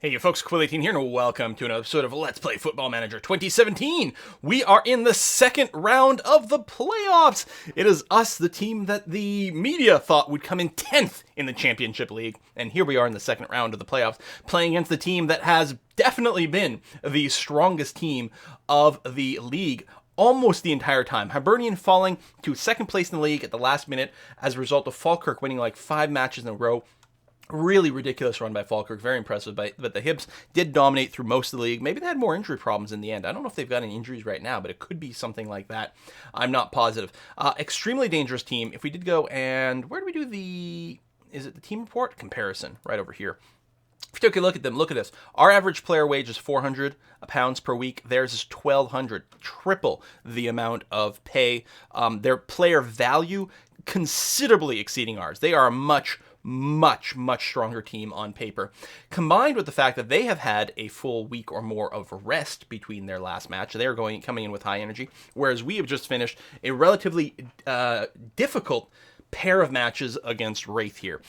Hey, you folks, Quill18 here, and welcome to another episode of Let's Play Football Manager 2017. We are in the second round of the playoffs. It is us, the team that the media thought would come in 10th in the Championship League, and here we are in the second round of the playoffs, playing against the team that has definitely been the strongest team of the league almost the entire time. Hibernian falling to second place in the league at the last minute as a result of Falkirk winning like 5 matches in a row. Really ridiculous run by Falkirk, very impressive, but the Hibs did dominate through most of the league. Maybe they had more injury problems in the end. I don't know if they've got any injuries right now, but it could be something like that. I'm not positive. Extremely dangerous team. If we did go and, where do we do the, is it the team report? Comparison, right over here. If you take a look at them, look at this. Our average player wage is £400 per week. Theirs is $1,200, triple the amount of pay. Their player value considerably exceeding ours. They are a much stronger team on paper, combined with the fact that they have had a full week or more of rest between their last match. They're coming in with high energy, whereas we have just finished a relatively difficult pair of matches against Wraith here.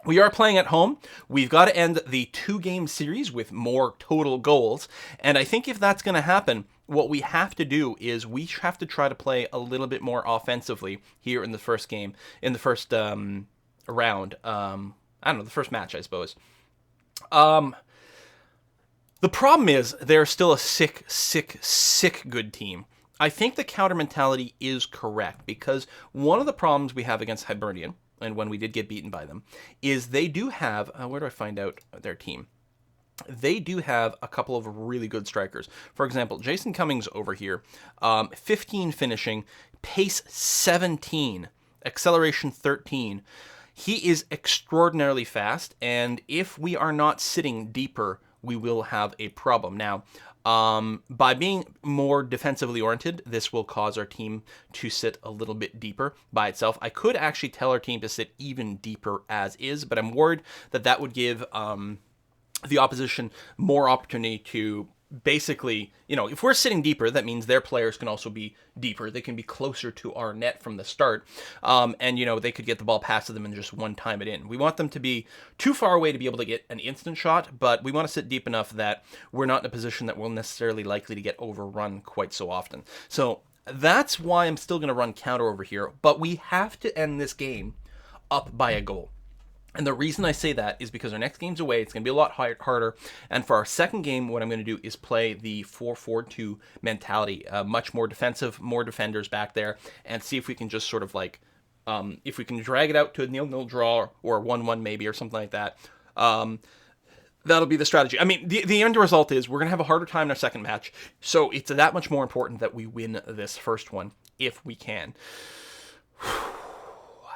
We are playing at home. We've got to end the 2-game series with more total goals, and I think if that's going to happen, what we have to do is we have to try to play a little bit more offensively here in the first game, in the first round. I don't know, the first match, I suppose. The problem is they're still a sick good team. I think the counter mentality is correct, because one of the problems we have against Hibernian, and when we did get beaten by them, is they do have, where do I find out their team? They do have a couple of really good strikers. For example, Jason Cummings over here, 15 finishing, pace 17, acceleration 13. He is extraordinarily fast, and if we are not sitting deeper, we will have a problem. Now, by being more defensively oriented, this will cause our team to sit a little bit deeper by itself. I could actually tell our team to sit even deeper as is, but I'm worried that that would give the opposition more opportunity to basically, if we're sitting deeper, that means their players can also be deeper. They can be closer to our net from the start. And, they could get the ball past to them and just one time it in. We want them to be too far away to be able to get an instant shot, but we want to sit deep enough that we're not in a position that we're necessarily likely to get overrun quite so often. So that's why I'm still going to run counter over here, but we have to end this game up by a goal. And the reason I say that is because our next game's away. It's going to be a lot harder. And for our second game, what I'm going to do is play the 4-4-2 mentality. Much more defensive, more defenders back there, and see if we can just sort of if we can drag it out to a 0-0 draw or 1-1 maybe or something like that. That'll be the strategy. I mean, the end result is we're going to have a harder time in our second match. So it's that much more important that we win this first one if we can.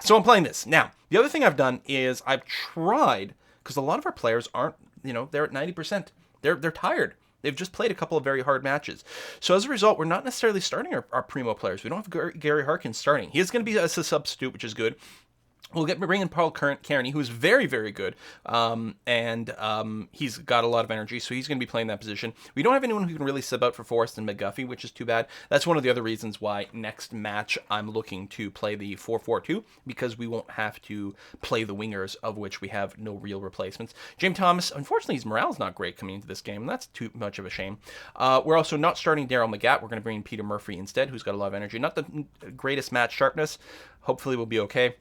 So I'm playing this. Now, the other thing I've done is I've tried, because a lot of our players aren't, they're at 90%. They're tired. They've just played a couple of very hard matches. So as a result, we're not necessarily starting our primo players. We don't have Gary Harkins starting. He is going to be as a substitute, which is good. We'll bring in Paul Kearney, who is very, very good, and he's got a lot of energy, so he's going to be playing that position. We don't have anyone who can really sub out for Forrest and McGuffey, which is too bad. That's one of the other reasons why next match I'm looking to play the 4-4-2, because we won't have to play the wingers, of which we have no real replacements. James Thomas, unfortunately, his morale's not great coming into this game, and that's too much of a shame. We're also not starting Daryl McGatt. We're going to bring in Peter Murphy instead, who's got a lot of energy. Not the greatest match sharpness. Hopefully we'll be okay.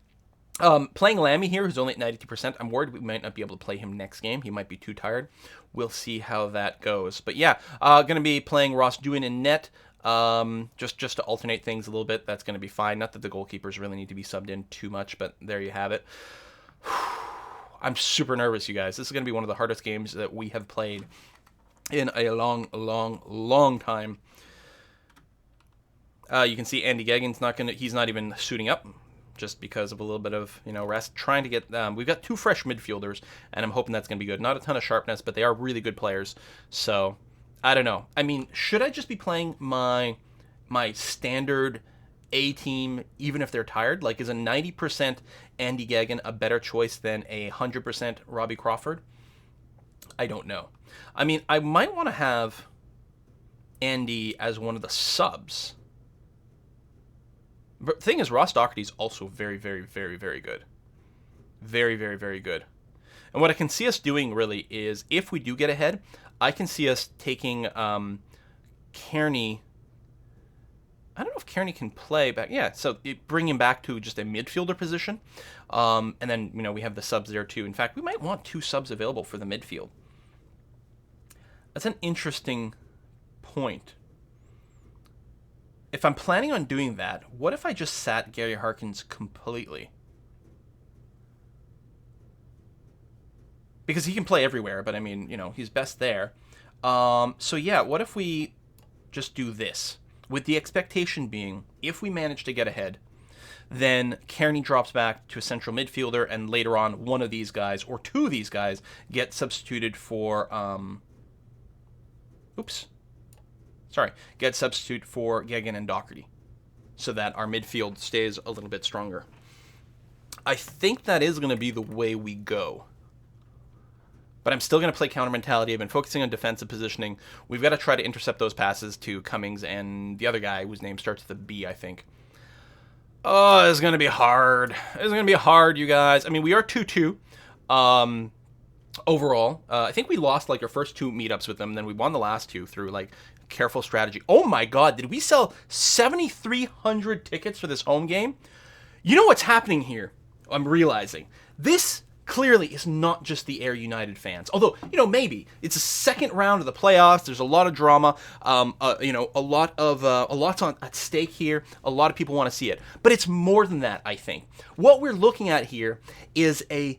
Playing Lammy here, who's only at 92%. I'm worried we might not be able to play him next game. He might be too tired. We'll see how that goes. But yeah, going to be playing Ross Dewin in net, just to alternate things a little bit. That's going to be fine. Not that the goalkeepers really need to be subbed in too much, but there you have it. I'm super nervous, you guys. This is going to be one of the hardest games that we have played in a long time. You can see Andy Gegen's he's not even suiting up, just because of a little bit of, rest. Trying to get, we've got 2 fresh midfielders, and I'm hoping that's going to be good. Not a ton of sharpness, but they are really good players. So, I don't know. I mean, should I just be playing my standard A team, even if they're tired? Like, is a 90% Andy Gagin a better choice than a 100% Robbie Crawford? I don't know. I mean, I might want to have Andy as one of the subs. But the thing is, Ross Doherty's also very, very, very, very good. Very, very, very good. And what I can see us doing really is, if we do get ahead, I can see us taking Kearney. I don't know if Kearney can play back. Yeah, so bring him back to just a midfielder position. And then, we have the subs there too. In fact, we might want 2 subs available for the midfield. That's an interesting point. If I'm planning on doing that, what if I just sat Gary Harkins completely? Because he can play everywhere, but I mean, he's best there. So yeah, what if we just do this? With the expectation being, if we manage to get ahead, then Kearney drops back to a central midfielder, and later on, one of these guys, or 2 of these guys, get substituted for, get substitute for Geoghegan and Doherty, so that our midfield stays a little bit stronger. I think that is going to be the way we go. But I'm still going to play counter mentality. I've been focusing on defensive positioning. We've got to try to intercept those passes to Cummings and the other guy whose name starts with a B, I think. Oh, it's going to be hard. It's going to be hard, you guys. I mean, we are 2-2 overall. I think we lost like our first 2 meetups with them. Then we won the last 2 through like careful strategy. Oh my God, did we sell 7,300 tickets for this home game? You know what's happening here? I'm realizing this clearly is not just the Ayr United fans. Although, maybe it's a second round of the playoffs. There's a lot of drama. A lot's at stake here. A lot of people want to see it. But it's more than that, I think. What we're looking at here is a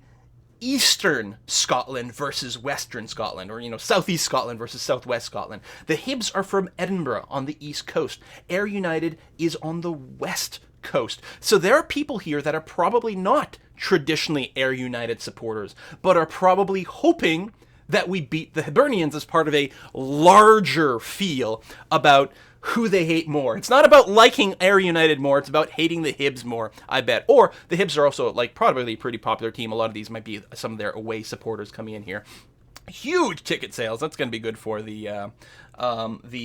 Eastern Scotland versus Western Scotland, or, Southeast Scotland versus Southwest Scotland. The Hibs are from Edinburgh on the East Coast. Ayr United is on the West Coast. So there are people here that are probably not traditionally Ayr United supporters, but are probably hoping that we beat the Hibernians as part of a larger feel about who they hate more. It's not about liking Ayr United more, it's about hating the Hibs more, I bet. Or the Hibs are also probably a pretty popular team. A lot of these might be some of their away supporters coming in here. Huge ticket sales. That's going to be good for the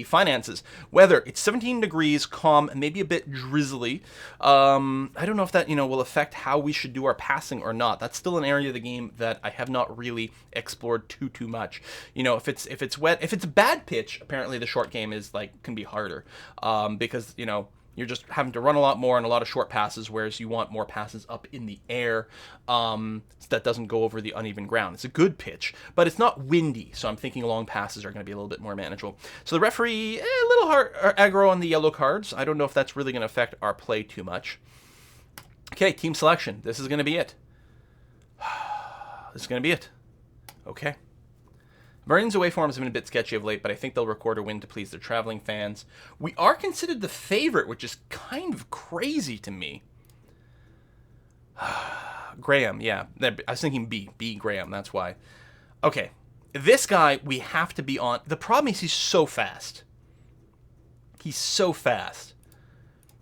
finances. Weather, it's 17 degrees, calm, and maybe a bit drizzly. I don't know if that, will affect how we should do our passing or not. That's still an area of the game that I have not really explored too much. If it's wet, if it's a bad pitch, apparently the short game is can be harder. Because, you're just having to run a lot more and a lot of short passes, whereas you want more passes up in the air so that doesn't go over the uneven ground. It's a good pitch, but it's not windy, so I'm thinking long passes are going to be a little bit more manageable. So the referee, a little hard aggro on the yellow cards. I don't know if that's really going to affect our play too much. Okay, team selection. This is going to be it. This is going to be it. Okay. Hibernians' away forms have been a bit sketchy of late, but I think they'll record a win to please their traveling fans. We are considered the favorite, which is kind of crazy to me. Graham, yeah. I was thinking B. Graham, that's why. Okay, this guy we have to be on. The problem is he's so fast. He's so fast.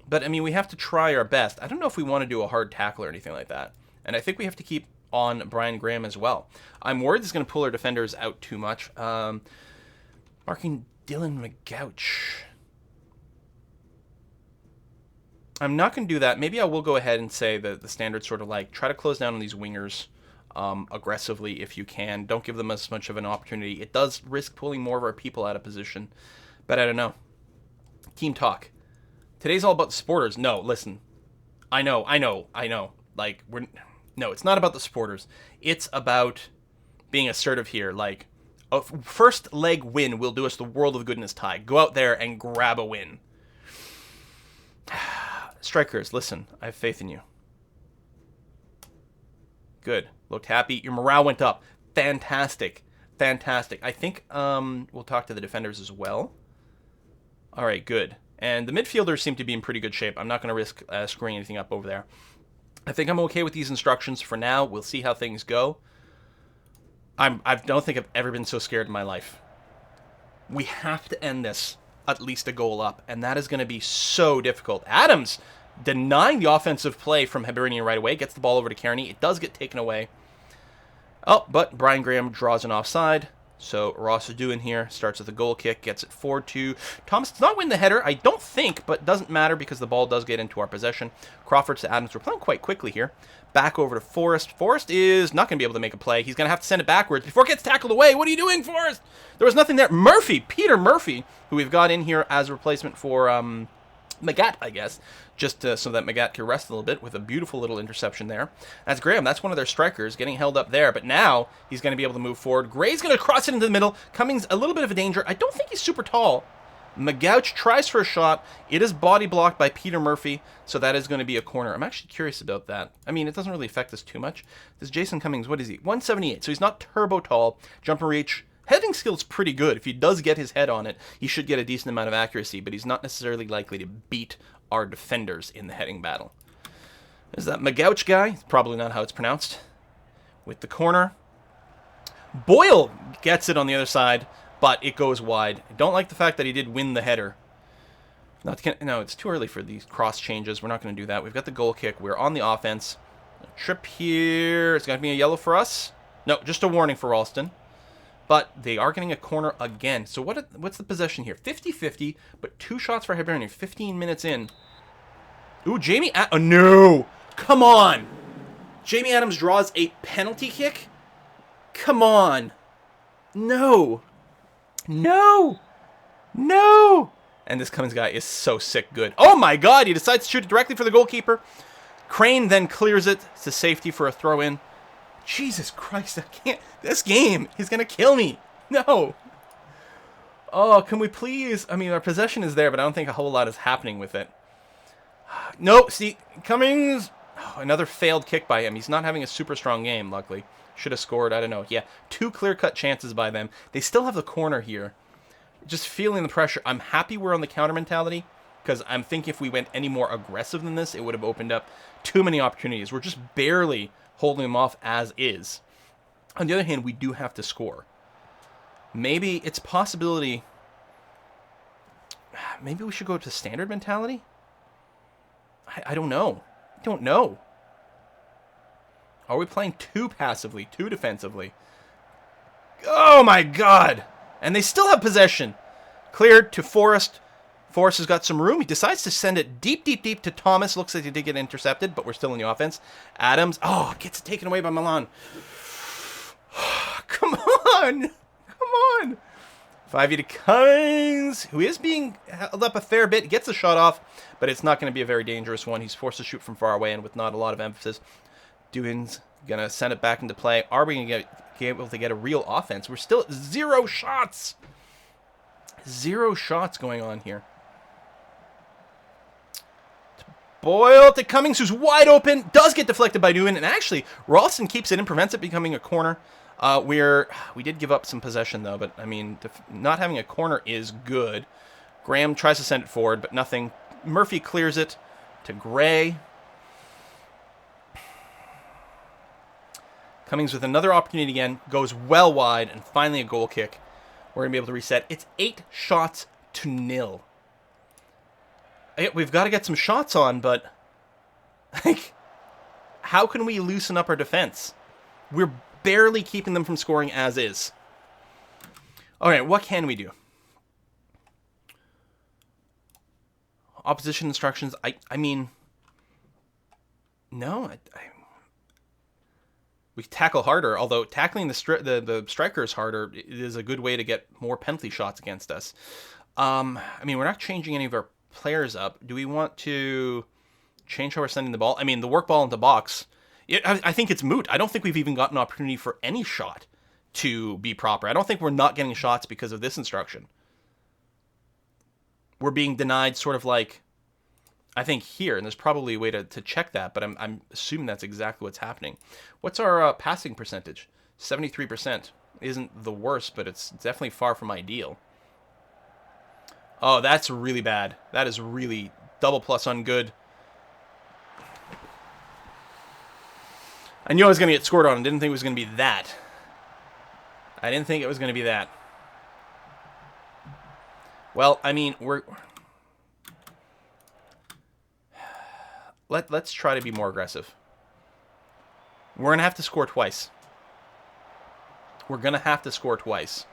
But, I mean, we have to try our best. I don't know if we want to do a hard tackle or anything like that. And I think we have to keep on Brian Graham as well. I'm worried this is going to pull our defenders out too much. Marking Dylan McGouch. I'm not going to do that. Maybe I will go ahead and say that the standard sort of try to close down on these wingers aggressively if you can. Don't give them as much of an opportunity. It does risk pulling more of our people out of position. But I don't know. Team talk. Today's all about the supporters. No, listen. I know. No, it's not about the supporters. It's about being assertive here. A first leg win will do us the world of goodness, Ty. Go out there and grab a win. Strikers, listen. I have faith in you. Good. Looked happy. Your morale went up. Fantastic. I think we'll talk to the defenders as well. All right, good. And the midfielders seem to be in pretty good shape. I'm not going to risk screwing anything up over there. I think I'm okay with these instructions for now. We'll see how things go. I don't think I've ever been so scared in my life. We have to end this at least a goal up, and that is going to be so difficult. Adams denying the offensive play from Hibernian right away. Gets the ball over to Kearney. It does get taken away. Oh, but Brian Graham draws an offside. So Ross is doing here, starts with a goal kick, gets it forward to Thomas. Does not win the header, I don't think, but doesn't matter because the ball does get into our possession. Crawford to Adams. We're playing quite quickly here. Back over to Forrest. Forrest is not going to be able to make a play. He's going to have to send it backwards before it gets tackled away. What are you doing, Forrest? There was nothing there. Murphy, Peter Murphy, who we've got in here as a replacement for Magat, I guess, just so that Magat can rest a little bit with a beautiful little interception there. That's Graham. That's one of their strikers getting held up there, but now he's going to be able to move forward. Gray's going to cross it into the middle. Cummings, a little bit of a danger. I don't think he's super tall. Magouch tries for a shot. It is body blocked by Peter Murphy, so that is going to be a corner. I'm actually curious about that. I mean, it doesn't really affect us too much. This Jason Cummings, what is he? 178, so he's not turbo tall. Jump and reach. Heading skill's pretty good. If he does get his head on it, he should get a decent amount of accuracy, but he's not necessarily likely to beat our defenders in the heading battle. Is that Magouch guy? It's probably not how it's pronounced. With the corner. Boyle gets it on the other side, but it goes wide. I don't like the fact that he did win the header. No, it's too early for these cross changes. We're not going to do that. We've got the goal kick. We're on the offense. A trip here. It's going to be a yellow for us. No, just a warning for Ralston. But they are getting a corner again. So what's the possession here? 50-50, but 2 shots for Hibernian. 15 minutes in. Ooh, oh, no! Come on! Jamie Adams draws a penalty kick? Come on! No! No! No! And this Cummings guy is so sick good. Oh my god! He decides to shoot it directly for the goalkeeper. Crane then clears it to safety for a throw-in. Jesus Christ, I can't. This game is going to kill me. No. Oh, can we please? I mean, our possession is there, but I don't think a whole lot is happening with it. No, see, Cummings. Oh, another failed kick by him. He's not having a super strong game, luckily. Should have scored, I don't know. Yeah, 2 clear-cut chances by them. They still have the corner here. Just feeling the pressure. I'm happy we're on the counter mentality, because I'm thinking if we went any more aggressive than this, it would have opened up too many opportunities. We're just barely holding them off as is. On the other hand, we do have to score. Maybe it's a possibility. Maybe we should go to standard mentality? I don't know. I don't know. Are we playing too passively, too defensively? Oh my god! And they still have possession. Cleared to Forrest. Forrest has got some room. He decides to send it deep, deep, deep to Thomas. Looks like he did get intercepted, but we're still in the offense. Adams. Oh, gets it taken away by Milan. Come on. Come on. 5-8 to Cummings, who is being held up a fair bit. He gets the shot off, but it's not going to be a very dangerous one. He's forced to shoot from far away and with not a lot of emphasis. Dewin's going to send it back into play. Are we going to be able to get a real offense? We're still at 0 shots. 0 shots going on here. Boyle to Cummings, who's wide open. Does get deflected by Newman. And actually, Ralston keeps it and prevents it becoming a corner. We did give up some possession, though. But, I mean, not having a corner is good. Graham tries to send it forward, but nothing. Murphy clears it to Gray. Cummings with another opportunity again. Goes well wide. And finally a goal kick. We're going to be able to reset. It's 8 shots to 0. We've got to get some shots on, but like, how can we loosen up our defense? We're barely keeping them from scoring as is. All right, what can we do? Opposition instructions. I mean, no. We tackle harder, although tackling the strikers harder is a good way to get more penalty shots against us. I mean, we're not changing any of our players up. Do we want to change how we're sending the ball? I mean, the work ball into box, I think it's moot. I don't think we've even gotten an opportunity for any shot to be proper. I don't think we're not getting shots because of this instruction. We're being denied sort of like, I think here, and there's probably a way to check that, but I'm assuming that's exactly what's happening. What's our passing percentage? 73%. Isn't the worst, but it's definitely far from ideal. Oh, that's really bad. That is really double plus on good. I knew I was going to get scored on. I didn't think it was going to be that. I didn't think it was going to be that. Well, I mean, let's try to be more aggressive. We're going to have to score twice. We're going to have to score twice.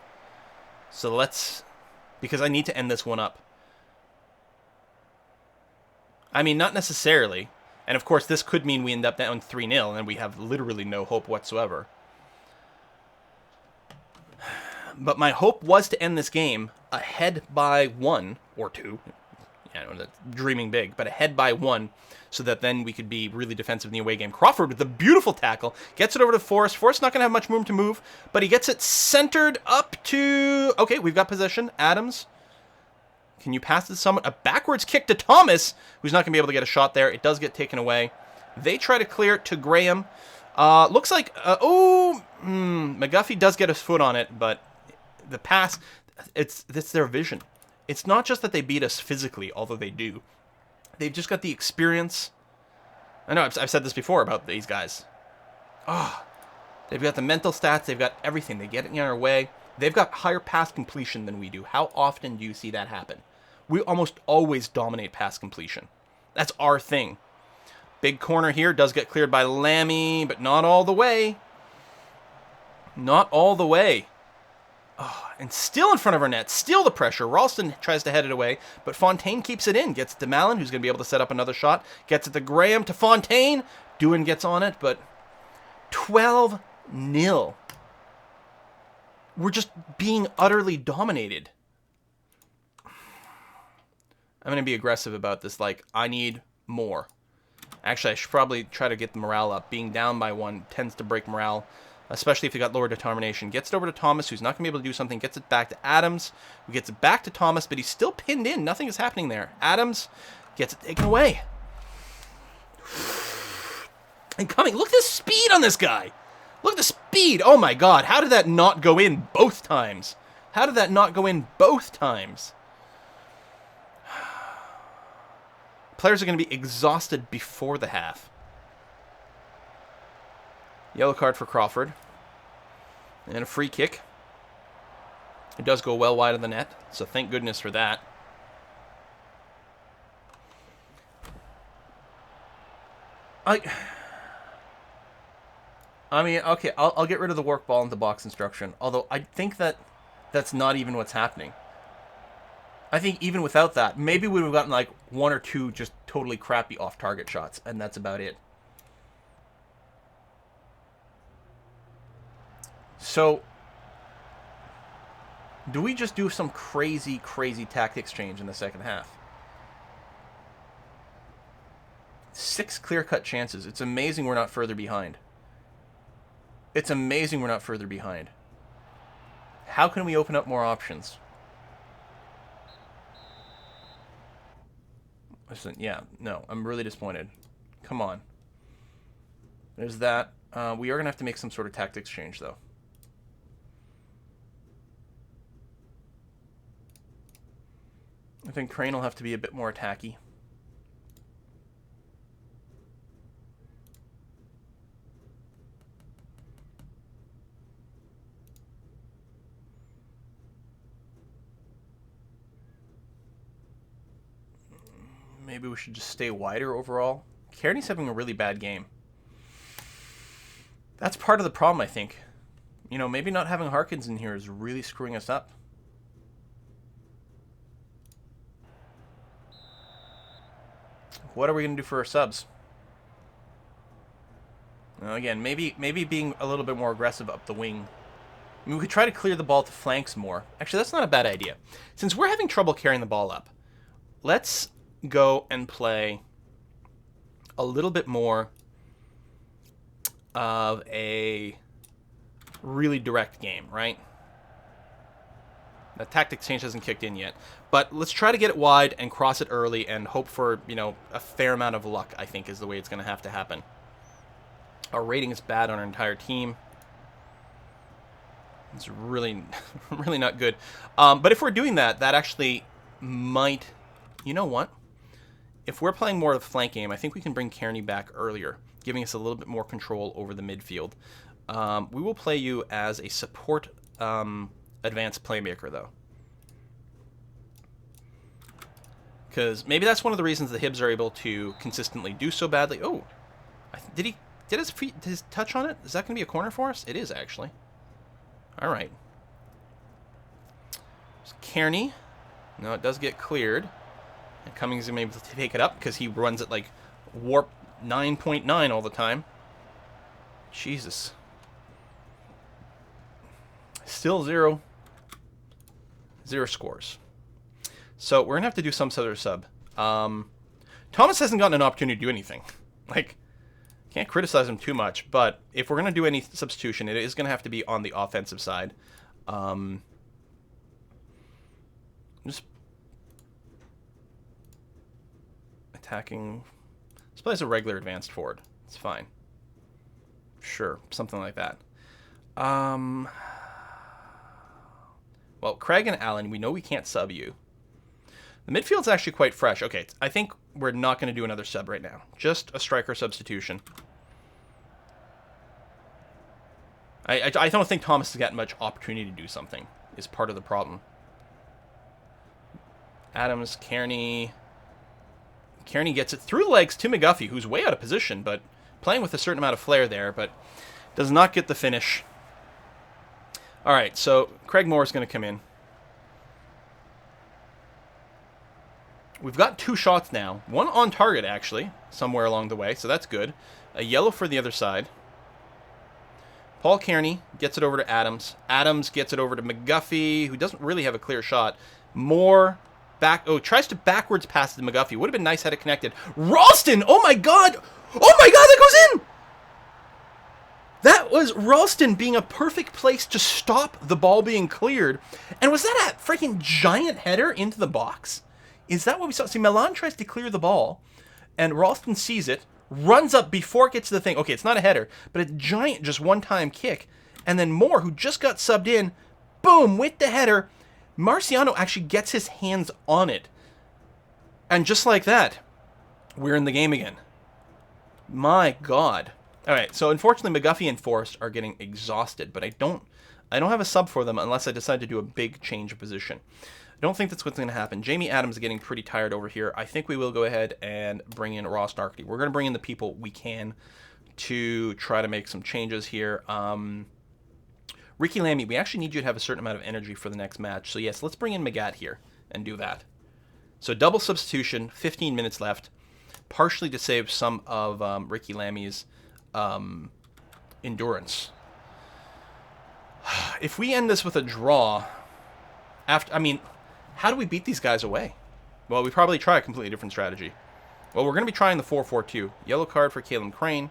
So let's... Because I need to end this one up. I mean, not necessarily. And of course, this could mean we end up down 3-0, and we have literally no hope whatsoever. But my hope was to end this game ahead by 1 or 2. Yeah, that's dreaming big, but ahead by 1, so that then we could be really defensive in the away game. Crawford with the beautiful tackle, gets it over to Forrest. Forrest not going to have much room to move, but he gets it centered up to... Okay, we've got possession. Adams, can you pass it to someone? A backwards kick to Thomas, who's not going to be able to get a shot there. It does get taken away. They try to clear it to Graham. Looks like... McGuffey does get his foot on it, but the pass, it's their vision. It's not just that they beat us physically, although they do. They've just got the experience. I know, I've said this before about these guys. They've got the mental stats. They've got everything. They get it in our way. They've got higher pass completion than we do. How often do you see that happen? We almost always dominate pass completion. That's our thing. Big corner here. Does get cleared by Lammy, but not all the way. Not all the way. And still in front of our net, still the pressure. Ralston tries to head it away, but Fontaine keeps it in. Gets it to Mallon, who's going to be able to set up another shot. Gets it to Graham, to Fontaine. Doohan gets on it, but 12-0. We're just being utterly dominated. I'm going to be aggressive about this. Like, I need more. Actually, I should probably try to get the morale up. Being down by 1 tends to break morale, especially if you got lower determination. Gets it over to Thomas, who's not going to be able to do something. Gets it back to Adams, who gets it back to Thomas, but he's still pinned in. Nothing is happening there. Adams gets it taken away. And coming. Look at the speed on this guy. Look at the speed. Oh, my God. How did that not go in both times? How did that not go in both times? Players are going to be exhausted before the half. Yellow card for Crawford. And a free kick. It does go well wide of the net, so thank goodness for that. I mean, okay, I'll get rid of the work ball into box instruction, although I think that's not even what's happening. I think even without that, maybe we would have gotten like 1 or 2 just totally crappy off-target shots, and that's about it. So, do we just do some crazy, crazy tactics change in the second half? 6 clear-cut chances. It's amazing we're not further behind. It's amazing we're not further behind. How can we open up more options? Listen, yeah, no, I'm really disappointed. Come on. There's that. We are going to have to make some sort of tactics change, though. I think Crane will have to be a bit more attacky. Maybe we should just stay wider overall. Kearney's having a really bad game. That's part of the problem, I think. You know, maybe not having Harkins in here is really screwing us up. What are we going to do for our subs? Now, again, maybe being a little bit more aggressive up the wing. I mean, we could try to clear the ball to flanks more. Actually, that's not a bad idea. Since we're having trouble carrying the ball up, let's go and play a little bit more of a really direct game, right? The tactics change hasn't kicked in yet. But let's try to get it wide and cross it early and hope for, you know, a fair amount of luck, I think, is the way it's going to have to happen. Our rating is bad on our entire team. It's really, really not good. But if we're doing that, that actually might... You know what? If we're playing more of the flank game, I think we can bring Kearney back earlier, giving us a little bit more control over the midfield. We will play you as a support advanced playmaker, though. Because maybe that's one of the reasons the Hibs are able to consistently do so badly. Oh, did his touch on it? Is that going to be a corner for us? It is, actually. All right. There's Kearney. No, it does get cleared. And Cummings is able to take it up because he runs at like warp 9.9 all the time. Jesus. Still zero scores. So we're going to have to do some sort of sub. Thomas hasn't gotten an opportunity to do anything. Like, can't criticize him too much, but if we're going to do any substitution, it is going to have to be on the offensive side. Just attacking. Let's play as a regular advanced forward. It's fine. Sure, something like that. Well, Craig and Allen, we know we can't sub you. The midfield's actually quite fresh. Okay, I think we're not going to do another sub right now. Just a striker substitution. I don't think Thomas has gotten much opportunity to do something, is part of the problem. Adams, Kearney. Kearney gets it through the legs to McGuffey, who's way out of position, but playing with a certain amount of flair there, but does not get the finish. All right, so Craig Moore is going to come in. We've got 2 shots now. 1 on target, actually, somewhere along the way, so that's good. A yellow for the other side. Paul Kearney gets it over to Adams. Adams gets it over to McGuffey, who doesn't really have a clear shot. Moore tries to backwards pass to McGuffey. Would have been nice had it connected. Ralston! Oh my god! Oh my god, that goes in! That was Ralston being a perfect place to stop the ball being cleared. And was that a freaking giant header into the box? Is that what we saw? See, Milan tries to clear the ball, and Ralston sees it, runs up before it gets to the thing. Okay, it's not a header, but a giant just one-time kick. And then Moore, who just got subbed in, boom, with the header. Marciano actually gets his hands on it. And just like that, we're in the game again. My God. All right, so unfortunately, McGuffey and Forrest are getting exhausted, but I don't have a sub for them unless I decide to do a big change of position. I don't think that's what's going to happen. Jamie Adams is getting pretty tired over here. I think we will go ahead and bring in Ross Darkly. We're going to bring in the people we can to try to make some changes here. Ricky Lamy, we actually need you to have a certain amount of energy for the next match. So yes, let's bring in Magat here and do that. So double substitution, 15 minutes left, partially to save some of Ricky Lamy's endurance. If we end this with a draw, how do we beat these guys away? Well, we probably try a completely different strategy. Well, we're going to be trying the 4-4-2. Yellow card for Kalen Crane.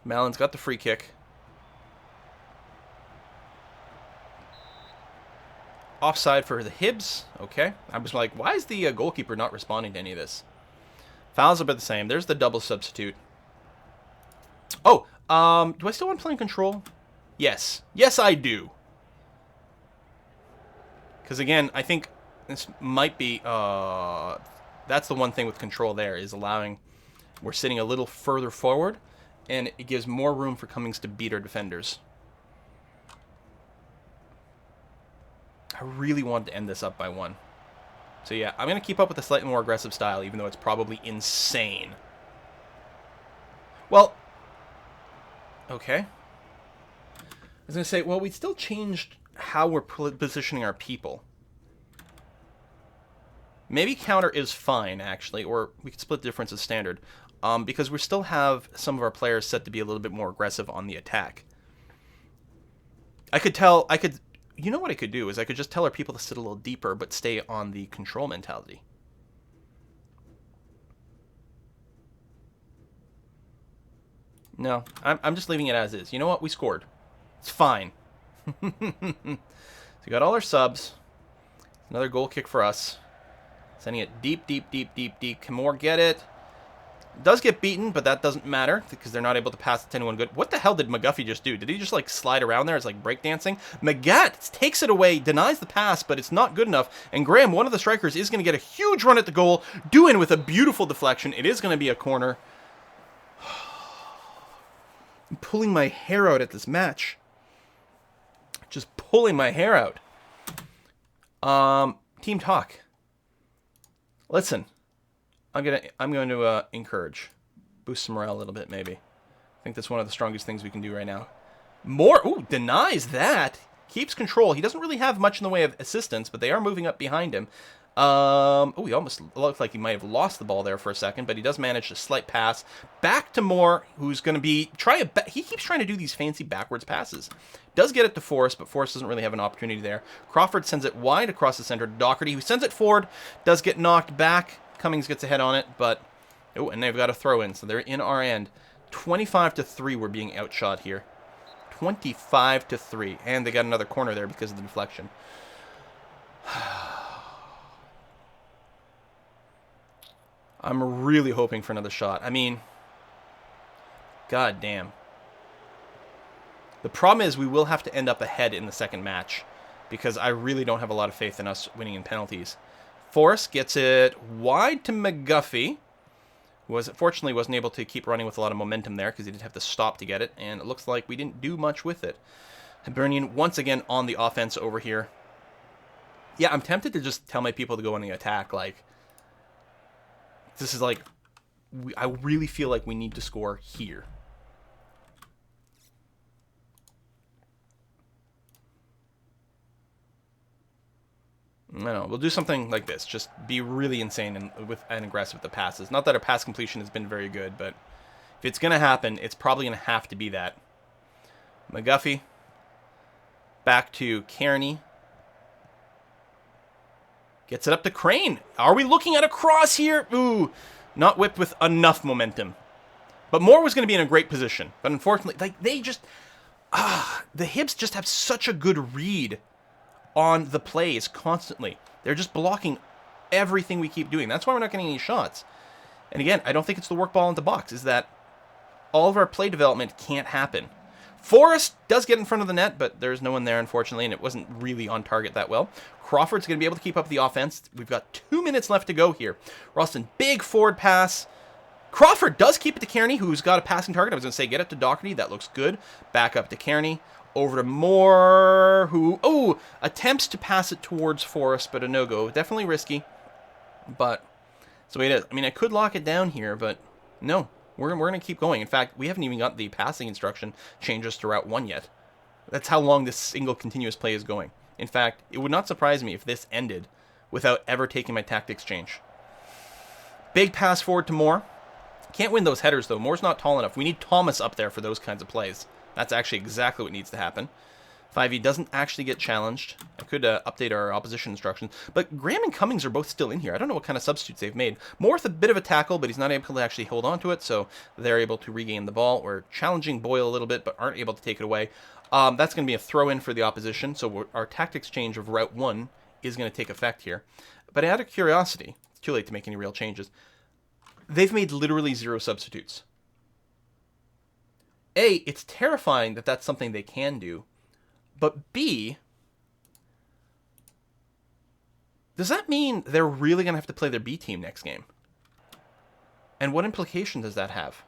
Mallon's got the free kick. Offside for the Hibs. Okay. I was like, why is the goalkeeper not responding to any of this? Fouls are about the same. There's the double substitute. Oh, do I still want to play in control? Yes. Yes, I do. Because again, I think this might be, that's the one thing with control there, is allowing, we're sitting a little further forward, and it gives more room for Cummings to beat our defenders. I really wanted to end this up by 1. So yeah, I'm going to keep up with a slightly more aggressive style, even though it's probably insane. Well, okay. I was going to say, well, we still changed how we're positioning our people. Maybe counter is fine, actually, or we could split the difference as standard, because we still have some of our players set to be a little bit more aggressive on the attack. You know what I could do is I could just tell our people to sit a little deeper, but stay on the control mentality. No, I'm just leaving it as is. You know what? We scored. It's fine. So we got all our subs. Another goal kick for us. Sending it deep, deep, deep, deep, deep. Can Moore get it? Does get beaten, but that doesn't matter because they're not able to pass it to anyone good. What the hell did McGuffey just do? Did he just like slide around there? It's like breakdancing. Magat takes it away, denies the pass, but it's not good enough. And Graham, one of the strikers, is going to get a huge run at the goal. Doing with a beautiful deflection. It is going to be a corner. I'm pulling my hair out at this match. Just pulling my hair out. Team talk. Listen. I'm going to encourage, boost some morale a little bit, maybe. I think that's one of the strongest things we can do right now. Moore, ooh, denies that. Keeps control. He doesn't really have much in the way of assistance, but they are moving up behind him. Oh, he almost looked like he might have lost the ball there for a second, but he does manage a slight pass back to Moore, who's going to be he keeps trying to do these fancy backwards passes. Does get it to Forrest, but Forrest doesn't really have an opportunity there. Crawford sends it wide across the center to Doherty, who sends it forward. Does get knocked back. Cummings gets ahead on it, but oh, and they've got a throw in, so they're in our end. 25-3. We're being outshot here. 25-3, and they got another corner there because of the deflection. I'm really hoping for another shot. I mean, god damn. The problem is we will have to end up ahead in the second match because I really don't have a lot of faith in us winning in penalties. Forrest gets it wide to McGuffey, who fortunately wasn't able to keep running with a lot of momentum there because he did have to stop to get it, and it looks like we didn't do much with it. Hibernian once again on the offense over here. Yeah, I'm tempted to just tell my people to go on the attack. Like, this is like, I really feel like we need to score here. I don't know, we'll do something like this. Just be really insane and aggressive with the passes. Not that our pass completion has been very good, but if it's going to happen, it's probably going to have to be that. McGuffey. Back to Kearney. Gets it up to Crane. Are we looking at a cross here? Ooh, not whipped with enough momentum. But Moore was going to be in a great position. But unfortunately, like they just... the Hibs just have such a good read on the plays constantly. They're just blocking everything we keep doing. That's why we're not getting any shots. And again, I don't think it's the work ball in the box. Is that all of our play development can't happen. Forrest does get in front of the net, but there's no one there, unfortunately, and it wasn't really on target that well. Crawford's going to be able to keep up the offense. We've got 2 minutes left to go here. Ralston, big forward pass. Crawford does keep it to Kearney, who's got a passing target. I was going to say, get it to Doherty. That looks good. Back up to Kearney. Over to Moore, who, attempts to pass it towards Forrest, but a no-go. Definitely risky, but that's the way it is. I mean, I could lock it down here, but no. We're going to keep going. In fact, we haven't even got the passing instruction changes to Route 1 yet. That's how long this single continuous play is going. In fact, it would not surprise me if this ended without ever taking my tactics change. Big pass forward to Moore. Can't win those headers, though. Moore's not tall enough. We need Thomas up there for those kinds of plays. That's actually exactly what needs to happen. 5e doesn't actually get challenged. I could update our opposition instructions. But Graham and Cummings are both still in here. I don't know what kind of substitutes they've made. Moore with a bit of a tackle, but he's not able to actually hold on to it, so they're able to regain the ball. We're challenging Boyle a little bit, but aren't able to take it away. That's going to be a throw-in for the opposition, so our tactics change of Route 1 is going to take effect here. But out of curiosity, it's too late to make any real changes. They've made literally 0 substitutes. A, it's terrifying that that's something they can do. But B, does that mean they're really going to have to play their B team next game? And what implication does that have?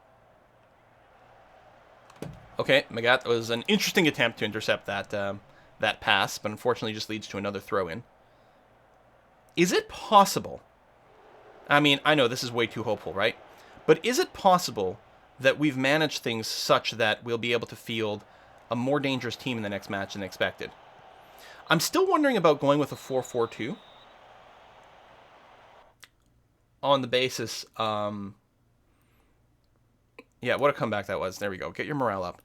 Okay, Magat was an interesting attempt to intercept that pass, but unfortunately just leads to another throw-in. Is it possible? I mean, I know this is way too hopeful, right? But is it possible that we've managed things such that we'll be able to field a more dangerous team in the next match than expected? I'm still wondering about going with a 4-4-2 on the basis, yeah, what a comeback that was. There we go. Get your morale up.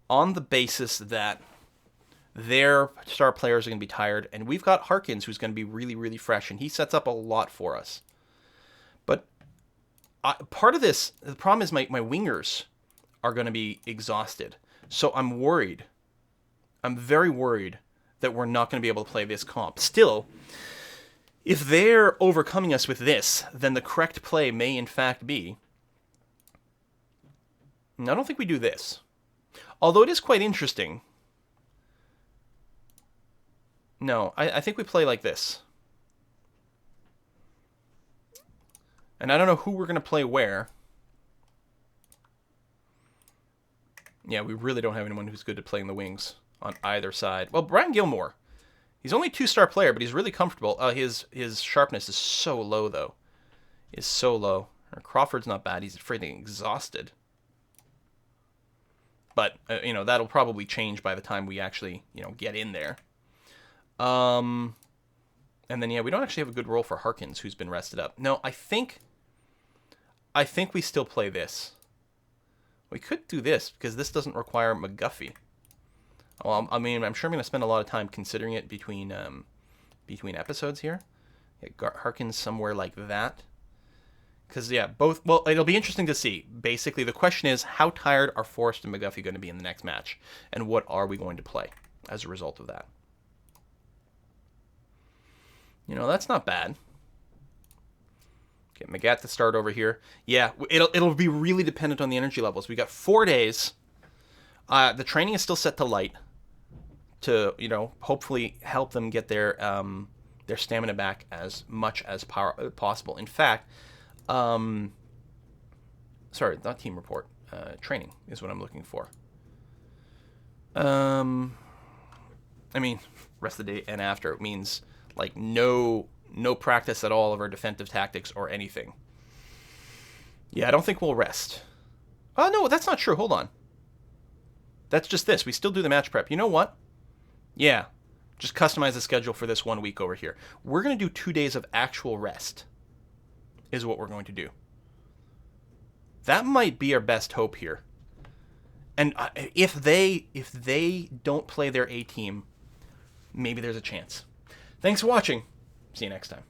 On the basis that their star players are going to be tired, and we've got Harkins, who's going to be really, really fresh, and he sets up a lot for us. But part of this, the problem is my wingers are going to be exhausted. So I'm worried. I'm very worried that we're not going to be able to play this comp. Still, if they're overcoming us with this, then the correct play may in fact be... I don't think we do this. Although it is quite interesting. No, I think we play like this. And I don't know who we're going to play where. Yeah, we really don't have anyone who's good at playing the wings on either side. Well, Brian Gilmore. He's only a 2-star player, but he's really comfortable. His sharpness is so low, though. Is so low. Crawford's not bad. He's freaking exhausted. But, that'll probably change by the time we actually, get in there. And then, we don't actually have a good role for Harkins, who's been rested up. No, I think we still play this. We could do this, because this doesn't require McGuffey. Well, I'm sure I'm going to spend a lot of time considering it between episodes here. Harkins somewhere like that. Because, both... Well, it'll be interesting to see. Basically, the question is, how tired are Forrest and McGuffey going to be in the next match? And what are we going to play as a result of that? That's not bad. Get McGat to start over here. Yeah, it'll be really dependent on the energy levels. We got 4 days. The training is still set to light to, hopefully help them get their stamina back as much as possible. In fact... sorry, not team report. Training is what I'm looking for. Rest of the day and after means like no practice at all of our defensive tactics or anything. Yeah, I don't think we'll rest. Oh, no, that's not true. Hold on. That's just this. We still do the match prep. You know what? Yeah, just customize the schedule for this 1 week over here. We're going to do 2 days of actual rest is what we're going to do. That might be our best hope here. And if they don't play their A team, maybe there's a chance. Thanks for watching. See you next time.